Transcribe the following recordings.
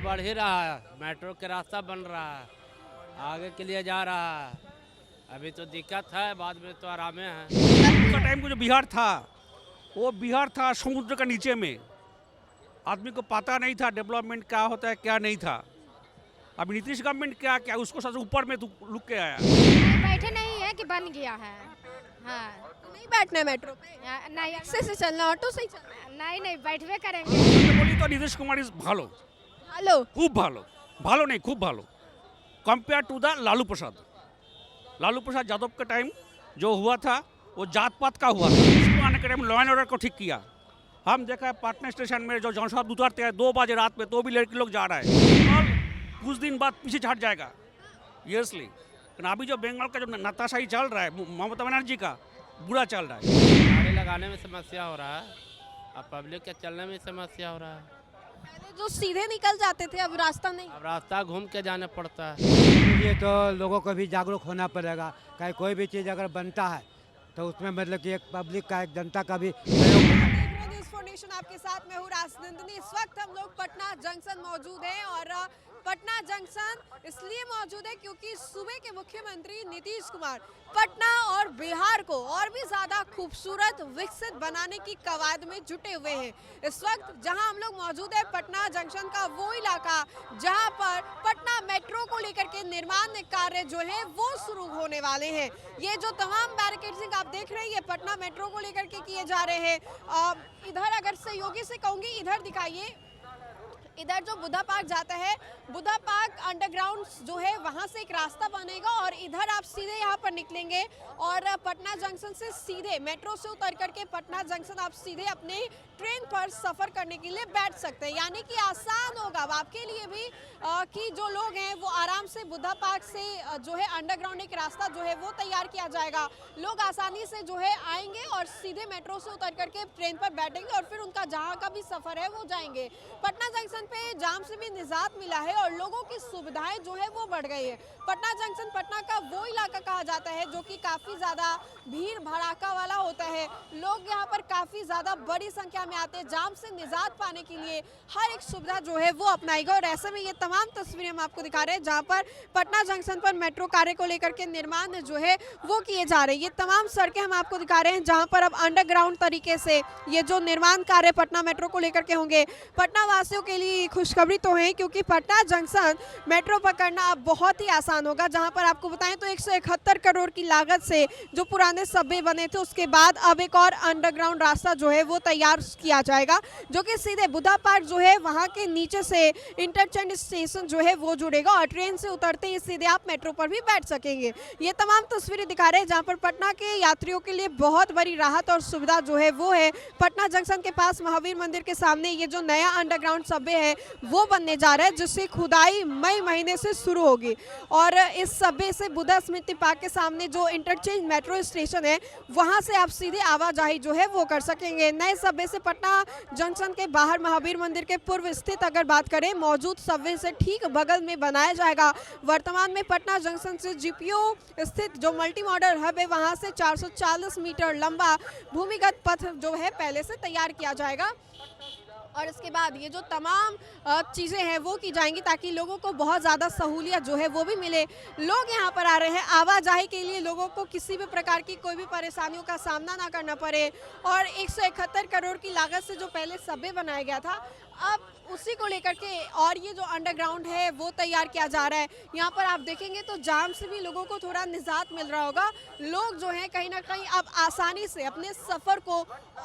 बढ़ ही रहा है, मेट्रो के रास्ता बन रहा है, आगे के लिए जा रहा है। अभी तो दिक्कत है, बाद में तो आरामे है। का टाइम को जो बिहार था वो बिहार था समुद्र का नीचे में, आदमी को पता नहीं था डेवलपमेंट क्या होता है क्या नहीं था। अभी नीतीश गवर्नमेंट क्या क्या उसको सबसे ऊपर में लुक के आया। बैठे नहीं है कि बन गया है। हाँ नहीं बैठना है मेट्रो पे, नहीं रिक्शे से चलना, ऑटो से ही चलना। नहीं नहीं बैठवे करेंगे। बोली तो नीतीश कुमार इज भालो, हेलो, खूब भालो, भालो नहीं खूब भालो compare to the Lalu Prasad. Lalu Prasad Yadav के टाइम जो हुआ था वो जात पात का हुआ था, इसको आने के टाइम लॉ एंड ऑर्डर को ठीक किया। हम देखा है पटना स्टेशन में जो जनशताब्दी उतरते हैं 2 बजे रात में तो भी लड़के लोग जा रहा है, और कुछ दिन बाद पीछे हट जाएगा यसली। लेकिन अभी जो बंगाल का जो नताशाही चल रहा है ममता बनर्जी का, बुरा चल रहा है। गाड़ी लगाने में समस्या हो रहा है, अब पब्लिक के चलने में समस्या हो रहा है। पहले जो सीधे निकल जाते थे अब रास्ता नहीं। अब रास्ता घूम के जाना पड़ता है। ये तो लोगों को भी जागरूक होना पड़ेगा। कहीं कोई भी चीज़ अगर बनता है तो उसमें मतलब कि एक पब्लिक का, एक जनता का भी सहयोग होना। न्यूज़ फॉर नेशन आपके साथ मैं हूँ राजनंदिनी। इस वक्त हम लोग पटना जंक्शन मौजूद हैं और पटना जंक्शन इसलिए मौजूद है क्योंकि सूबे के मुख्यमंत्री नीतीश कुमार पटना और बिहार को और भी ज्यादा खूबसूरत विकसित बनाने की कवायद में जुटे हुए हैं। इस वक्त जहां हम लोग मौजूद है पटना जंक्शन का वो इलाका जहां पर पटना मेट्रो को लेकर के निर्माण कार्य जो है वो शुरू होने वाले हैं। ये जो तमाम बैरिकेडिंग आप देख रहे हैं ये पटना मेट्रो को लेकर के किए जा रहे हैं। इधर अगर सहयोगी से कहूंगी इधर दिखाइए, इधर जो बुद्धा पार्क जाता है, बुद्धा पार्क अंडरग्राउंड जो है वहां से एक रास्ता बनेगा और इधर आप सीधे यहाँ पर निकलेंगे और पटना जंक्शन से सीधे मेट्रो से उतर करके पटना जंक्शन आप सीधे अपने ट्रेन पर सफर करने के लिए बैठ सकते हैं। यानी कि आसान होगा अब आपके लिए भी कि जो लोग हैं वो आराम से बुद्धा पार्क से जो है अंडरग्राउंड एक रास्ता जो है वो तैयार किया जाएगा। लोग आसानी से जो है आएंगे और सीधे मेट्रो से उतर करके ट्रेन पर बैठेंगे और फिर उनका जहाँ का भी सफर है वो जाएंगे। पटना जंक्शन पे जाम से भी निजात मिला है और लोगों की सुविधाएं जो है वो बढ़ गई है। पटना जंक्शन पटना का वो इलाका कहा जाता है जो कि काफी ज्यादा भीड़ भड़ाका वाला होता है। लोग यहाँ पर काफी ज्यादा बड़ी संख्या में आते हैं जाम से निजात पाने के लिए, हर एक सुविधा जो है वो अपनाएगा। और ऐसे में ये तमाम तस्वीरें हम आपको दिखा रहे हैं जहाँ पर पटना जंक्शन पर मेट्रो कार्य को लेकर के निर्माण जो है वो किए जा रहे हैं। ये तमाम सड़कें हम आपको दिखा रहे हैं जहाँ पर अब अंडरग्राउंड तरीके से ये जो निर्माण कार्य पटना मेट्रो को लेकर के होंगे। पटना वासियों के लिए खुशखबरी तो है क्योंकि पटना जंक्शन मेट्रो पकड़ना अब बहुत ही आसान होगा। जहां पर आपको बताएं तो 171 करोड़ की लागत से जो पुराने सबवे बने थे उसके बाद अब एक और अंडरग्राउंड रास्ता जो है वो तैयार किया जाएगा जो कि सीधे बुद्धा पार्क जो है वहां के नीचे से इंटरचेंज स्टेशन जो है वो जुड़ेगा और ट्रेन से उतरते ही सीधे आप मेट्रो पर भी बैठ सकेंगे। ये तमाम तस्वीरें दिखा रहे हैं जहाँ पर पटना के यात्रियों के लिए बहुत बड़ी राहत और सुविधा जो है वो है। पटना जंक्शन के पास महावीर मंदिर के सामने ये जो नया अंडरग्राउंड सबवे है वो बनने जा रहा है जिससे खुदाई मई महीने से शुरू होगी और इस सबवे से बुद्धा स्मृति पार्क के सामने जो इंटरचेंज मेट्रो स्टेशन है वहां से आप सीधे आवाजाही जो है वो कर सकेंगे। नए सबवे से पटना जंक्शन के बाहर महावीर मंदिर के पूर्व स्थित अगर बात करें मौजूद सबवे से ठीक बगल में बनाया जाएगा। वर्तमान में पटना जंक्शन से जीपीओ स्थित जो मल्टी मॉडल हब है वहां से 440 मीटर लंबा भूमिगत पथ जो है पहले से तैयार किया जाएगा और इसके बाद ये जो तमाम चीज़ें हैं वो की जाएंगी ताकि लोगों को बहुत ज़्यादा सहूलियत जो है वो भी मिले। लोग यहाँ पर आ रहे हैं आवाजाही के लिए, लोगों को किसी भी प्रकार की कोई भी परेशानियों का सामना ना करना पड़े और 171 करोड़ की लागत से जो पहले सबवे बनाया गया था अब उसी को लेकर के और ये जो अंडरग्राउंड है वो तैयार किया जा रहा है। यहाँ पर आप देखेंगे तो जाम से भी लोगों को थोड़ा निजात मिल रहा होगा। लोग जो हैं कहीं ना कहीं अब आसानी से अपने सफ़र को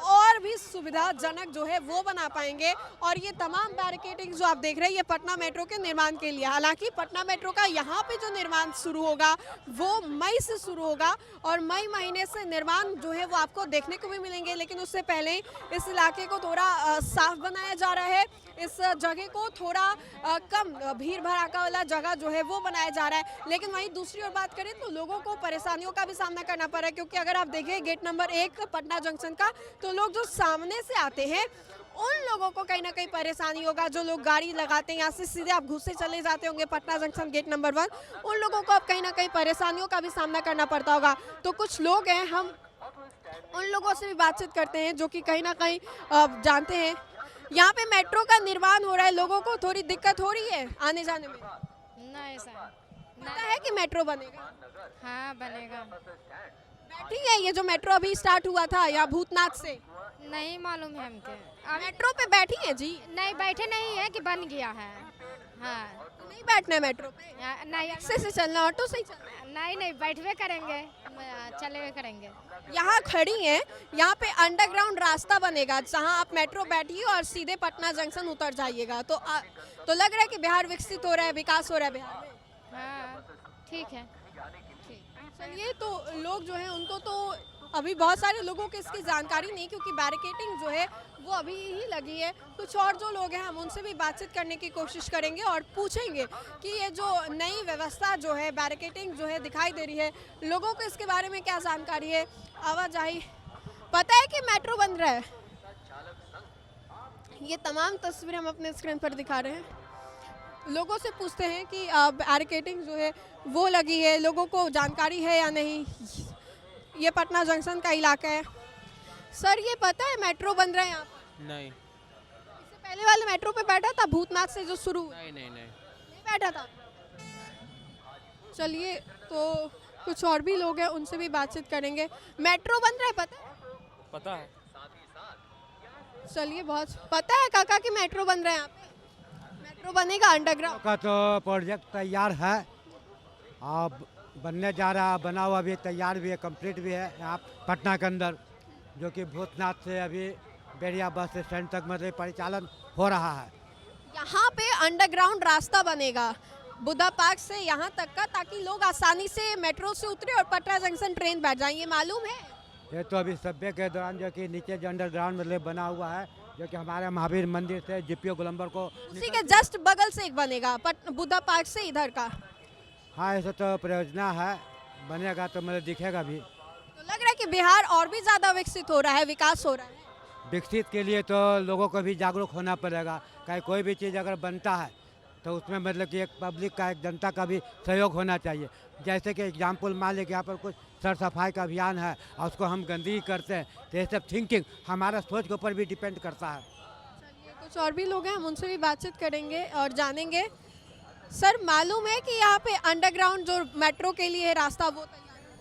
और भी सुविधाजनक जो है वो बना पाएंगे और ये तमाम बैरिकेडिंग जो आप देख रहे हैं ये पटना मेट्रो के निर्माण के लिए। हालांकि पटना मेट्रो का यहाँ पे जो निर्माण शुरू होगा वो मई से शुरू होगा और मई महीने से निर्माण जो है वो आपको देखने को भी मिलेंगे, लेकिन उससे पहले इस इलाके को थोड़ा साफ बनाया जा रहा है। इस जगह को थोड़ा कम भीड़ भड़ाका वाला जगह जो है वो बनाया जा रहा है। लेकिन वहीं दूसरी ओर बात करें तो लोगों को परेशानियों का भी सामना करना पड़ रहा है क्योंकि अगर आप देखें गेट नंबर 1 पटना जंक्शन का तो लोग जो सामने से आते हैं उन लोगों को कहीं ना कहीं परेशानी होगा। जो लोग गाड़ी लगाते हैं यहाँ से सीधे आप घुसे चले जाते होंगे पटना जंक्शन गेट नंबर 1, उन लोगों को अब कहीं ना कहीं परेशानियों का भी सामना करना पड़ता होगा। तो कुछ लोग हैं हम उन लोगों से भी बातचीत करते हैं जो कि कहीं ना कहीं जानते हैं यहाँ पे मेट्रो का निर्माण हो रहा है, लोगों को थोड़ी दिक्कत हो रही है आने जाने में? नहीं सर पता है कि मेट्रो बनेगा? हाँ बनेगा। बैठी है ये जो मेट्रो अभी स्टार्ट हुआ था यहाँ भूतनाथ से, नहीं मालूम है हमको। मेट्रो पे बैठी है जी? नहीं बैठे नहीं है कि बन गया है। हाँ नहीं बैठना है मेट्रो पे, नहीं रिक्शे से चलना, ऑटो से ही चलना? नहीं बैठवे करेंगे, चलेवे करेंगे। यहाँ खड़ी हैं, यहाँ पे अंडरग्राउंड रास्ता बनेगा जहाँ आप मेट्रो बैठिए और सीधे पटना जंक्शन उतर जाइएगा। तो लग रहा है कि बिहार विकसित हो रहा है, विकास हो रहा है बिहार में। हाँ ठीक है। चलिए, तो लोग जो हैं उनको तो अभी बहुत सारे लोगों को इसकी जानकारी नहीं, क्योंकि बैरिकेडिंग जो है वो अभी ही लगी है। कुछ और जो लोग हैं हम उनसे भी बातचीत करने की कोशिश करेंगे और पूछेंगे कि ये जो नई व्यवस्था जो है, बैरिकेडिंग जो है दिखाई दे रही है, लोगों को इसके बारे में क्या जानकारी है। आवाजाही, पता है कि मेट्रो बन रहा है? ये तमाम तस्वीरें हम अपने स्क्रीन पर दिखा रहे हैं। लोगों से पूछते हैं कि बैरिकेडिंग जो है वो लगी है, लोगों को जानकारी है या नहीं। ये पटना जंक्शन का इलाका है। सर, ये पता है मेट्रो बन रहा है यहाँ पर? नहीं इससे पहले वाले मेट्रो पे बैठा था भूतनाथ से जो शुरू हुआ? नहीं बैठा था। चलिए, तो कुछ और भी लोग हैं उनसे भी बातचीत करेंगे। मेट्रो बन रहा है, पता है? चलिए, बहुत पता है काका कि मेट्रो बन रहा है यहाँ पे? मेट्रो बनेगा अंडरग्राउंड का तो प्रोजेक्ट तैयार है, अब बनने जा रहा है, बना हुआ भी, तैयार भी है, कंप्लीट भी है यहाँ पटना के अंदर, जो कि भूतनाथ से अभी बेरिया बस स्टैंड तक मतलब परिचालन हो रहा है। यहाँ पे अंडरग्राउंड रास्ता बनेगा बुद्धा पार्क से यहाँ तक का, ताकि लोग आसानी से मेट्रो से उतरे और पटना जंक्शन ट्रेन बैठ जाए। ये मालूम है? ये तो अभी सभ्य के दौरान जो कि नीचे जो अंडरग्राउंड मतलब बना हुआ है, जो कि हमारे महावीर मंदिर से जीपीओ गोलंबर को उसी के जस्ट बगल से एक बनेगा बुद्धा पार्क से इधर का। हाँ, ऐसा तो परियोजना है, बनेगा तो मतलब दिखेगा भी। तो लग रहा है कि बिहार और भी ज्यादा विकसित हो रहा है, विकास हो रहा है। विकसित के लिए तो लोगों को भी जागरूक होना पड़ेगा। कहीं कोई भी चीज़ अगर बनता है तो उसमें मतलब कि एक पब्लिक का, एक जनता का भी सहयोग होना चाहिए। जैसे कि एग्जाम्पल मान लें कि यहाँ पर कुछ सर सफाई का अभियान है और उसको हम गंदगी करते हैं, तो ये सब थिंकिंग हमारा सोच के ऊपर भी डिपेंड करता है। चलिए, कुछ और भी लोग हैं, हम उनसे भी बातचीत करेंगे और जानेंगे। सर, मालूम है कि यहाँ पे अंडरग्राउंड जो मेट्रो के लिए है रास्ता वो तैयार है?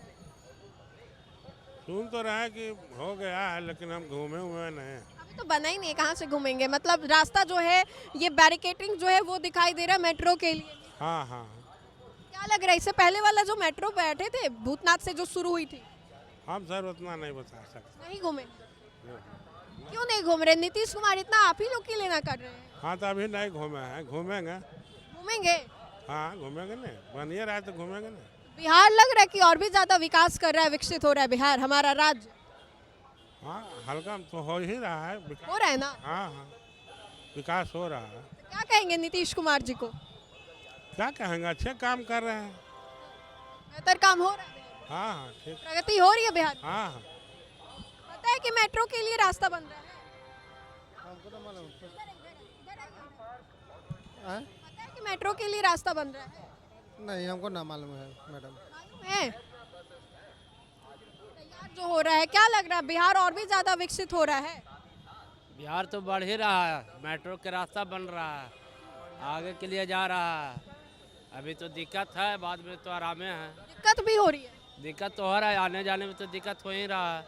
सुन तो रहा है कि हो गया है, लेकिन हम घूमे हुए नहीं। अभी तो बना ही नहीं, कहाँ से घूमेंगे? मतलब रास्ता जो है, ये बैरिकेडिंग जो है वो दिखाई दे रहा है मेट्रो के लिए। हाँ हाँ, क्या लग रहा है, इससे पहले वाला जो मेट्रो बैठे थे भूतनाथ से जो शुरू हुई थी, हम सर उतना नहीं बता सकते। नहीं घूमे? क्यों नहीं घूम रहे? नीतीश कुमार इतना आप ही लोग की लेना कर रहे हैं। हाँ, तो अभी नहीं घूमे हैं, घूमेंगे। घूमेंगे? हाँ, घूमेंगे नहीं, बनिए रहा है तो घूमेंगे नहीं। बिहार लग रहा है कि और भी ज्यादा विकास कर रहा है, विकसित हो रहा है बिहार, हमारा राज्य। हाँ, हल्का तो हो ही रहा है विकास। हो रहा है ना? हाँ हाँ, विकास हो रहा है। तो क्या कहेंगे नीतीश कुमार जी को? क्या कहेंगे, अच्छे काम कर रहे हैं। बेहतर काम हो रहा है, हाँ हाँ, ठीक। प्रगति हो रही है बिहार। हाँ हाँ, पता है कि मेट्रो के लिए रास्ता बन रहा है? पता है कि मेट्रो के लिए रास्ता बन रहा है? नहीं, हमको ना मालूम है मैडम। मालूम है? तैयार जो हो रहा है, क्या लग रहा है बिहार और भी ज्यादा विकसित हो रहा है? बिहार तो बढ़ ही रहा है, मेट्रो का रास्ता बन रहा है, आगे के लिए जा रहा है। अभी तो दिक्कत है, बाद में तो आरामे है। दिक्कत भी हो रही है? दिक्कत तो हो रहा है, आने जाने में तो दिक्कत हो ही रहा है,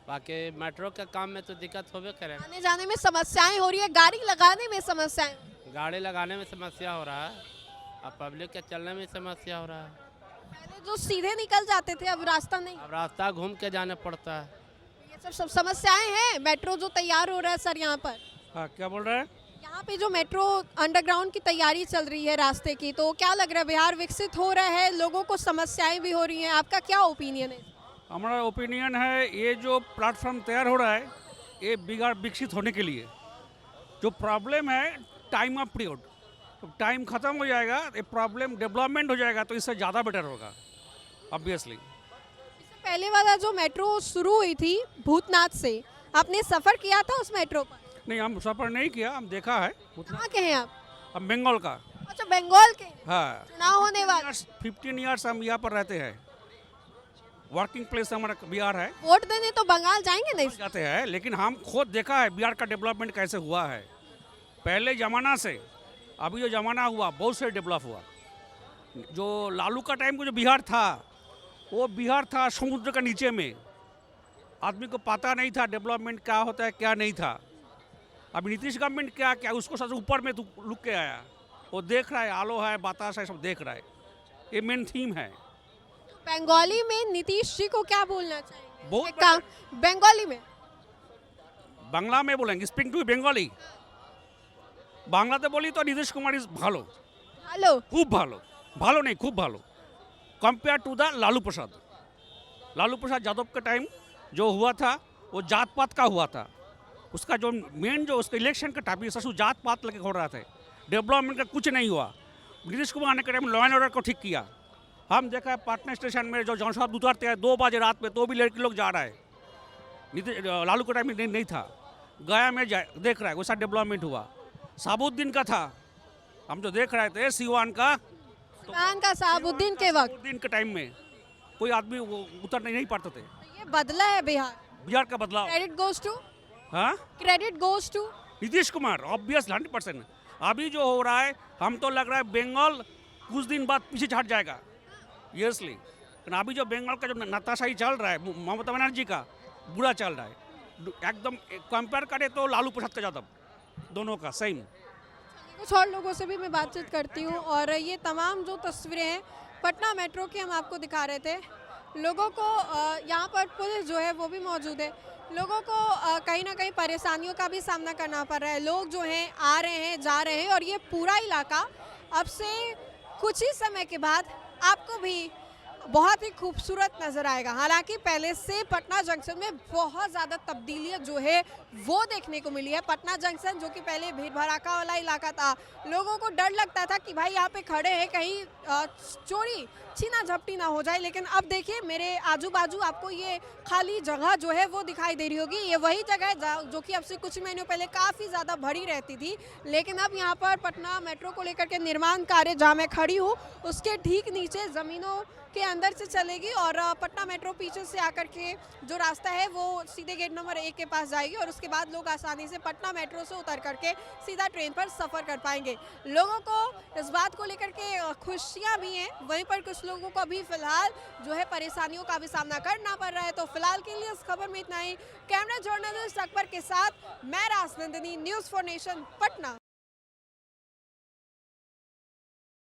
बाकी मेट्रो के काम में तो दिक्कत होबे करे। आने जाने में समस्याएं हो रही है, गाड़ी लगाने में समस्याएं, गाड़ी लगाने में समस्या हो रहा है और पब्लिक के चलने में समस्या हो रहा है। पहले जो सीधे निकल जाते थे अब रास्ता नहीं, अब रास्ता घूम के जाना पड़ता है। ये सब समस्याएं हैं। मेट्रो जो तैयार हो रहा है सर यहाँ पर, हाँ, क्या बोल रहे हैं? यहाँ पे जो मेट्रो अंडरग्राउंड की तैयारी चल रही है रास्ते की, तो क्या लग रहा है बिहार विकसित हो रहा है, लोगों को समस्याएं भी हो रही हैं, आपका क्या ओपिनियन है? हमारा ओपिनियन है, ये जो प्लेटफॉर्म तैयार हो रहा है, ये बिहार विकसित होने के लिए। जो प्रॉब्लम है टाइम ऑफ पीरियड, तो टाइम ख़त्म हो जाएगा, ये प्रॉब्लम डेवलपमेंट हो जाएगा, तो इससे ज़्यादा बेटर होगा ऑब्वियसली। इससे पहले वाला जो मेट्रो शुरू हुई थी भूतनाथ से, आपने सफ़र किया था उस मेट्रो पर? नहीं, हम सफ़र नहीं किया, हम देखा है उतना। कहाँ के हैं आप? हम बंगाल का। अच्छा, बंगाल के। हाँ, चुनाव होने वाला। 15 ईयर्स हम यहाँ पर रहते हैं। वर्किंग प्लेस हमारा बिहार है, वोट देने तो बंगाल जाएंगे नहीं? जाते हैं, लेकिन हम खुद देखा है बिहार का डेवलपमेंट कैसे हुआ है। पहले ज़माना से अभी जो ज़माना हुआ बहुत से डेवलप हुआ। जो लालू का टाइम को जो बिहार था, वो बिहार था समुद्र के नीचे में, आदमी को पता नहीं था डेवलपमेंट क्या होता है क्या नहीं था। अभी नीतीश गवर्नमेंट क्या क्या उसको सबसे ऊपर में लुक के आया, वो देख रहा है, आलो है, बतास है, सब देख रहा है। ये मेन थीम है। बंगाली में नीतीश जी को क्या बोलना चाहिए? बहुत एक काम बंगाली में। बांग्ला में बोलेंगे, स्पीक टू बेंगली। বাংলাতে বলি তো নীতিশ কুমার ইজ ভালো, हेलो। খুব ভালো, ভালো नहीं खूब भालो compare to the Lalu Prasad. Lalu Prasad Yadav के टाइम जो हुआ था वो जात पात का हुआ था। उसका जो मेन जो उसका इलेक्शन का टाइम ससु जात पात लगे हो रहा था, डेवलपमेंट का कुछ नहीं हुआ। नीतीश कुमार ने के टाइम लॉ एंड ऑर्डर को ठीक किया। हम देखा है पटना स्टेशन में जो जनसाद उतरते हैं 2 बजे रात में तो भी लड़के लोग जा रहा है। नीतीश लालू के टाइम में नहीं था। गया में देख रहा है वैसा डेवलपमेंट हुआ। साबुद्दीन का था, हम जो देख रहे थे सीवान का, तो खान का साबुद्दीन के वक्त साबुद्दीन के टाइम में कोई आदमी वो उतर नहीं पाते थे। ये बदला है बिहार। बिहार का बदलाव, क्रेडिट गोज टू, हाँ, credit goes to Nitish Kumar obvious 100%। अभी जो हो रहा है हम तो लग रहा है बंगाल कुछ दिन बाद पीछे हट जाएगा, यसली। लेकिन अभी जो बंगाल का जो नताशाही चल रहा है ममता बनर्जी का, बुरा चल रहा है एकदम। कंपेयर करें तो लालू प्रसाद का यादव दोनों का सेम। कुछ और लोगों से भी मैं बातचीत करती हूँ और ये तमाम जो तस्वीरें हैं पटना मेट्रो की हम आपको दिखा रहे थे। लोगों को यहाँ पर पुलिस जो है वो भी मौजूद है। लोगों को कहीं ना कहीं परेशानियों का भी सामना करना पड़ रहा है। लोग जो हैं आ रहे हैं, जा रहे हैं और ये पूरा इलाका अब से कुछ ही समय के बाद आपको भी बहुत ही खूबसूरत नज़र आएगा। हालांकि पहले से पटना जंक्शन में बहुत ज़्यादा तब्दीलियाँ जो है वो देखने को मिली है। पटना जंक्शन जो कि पहले भीड़ भड़ाका वाला इलाका था, लोगों को डर लगता था कि भाई यहाँ पे खड़े हैं कहीं चोरी छीना झपटी ना हो जाए। लेकिन अब देखिए मेरे आजू बाजू आपको ये खाली जगह जो है वो दिखाई दे रही होगी। ये वही जगह है जो कि अब से कुछ महीनों पहले काफ़ी ज़्यादा भरी रहती थी। लेकिन अब यहाँ पर पटना मेट्रो को लेकर के निर्माण कार्य जहाँ मैं खड़ी हूँ उसके ठीक नीचे ज़मीनों के अंदर से चलेगी और पटना मेट्रो पीछे से आकर के जो रास्ता है वो सीधे गेट नंबर 1 के पास जाएगी और उसके बाद लोग आसानी से पटना मेट्रो से उतर करके सीधा ट्रेन पर सफ़र कर पाएंगे। लोगों को इस बात को लेकर के खुशियाँ भी हैं, वहीं पर कुछ लोगों को अभी फिलहाल जो है परेशानियों का भी सामना करना पड़ रहा है। तो फिलहाल के लिए इस खबर में इतना ही। कैमरा जर्नलिस्ट अकबर के साथ मैं Rajnandini, news for nation, Patna.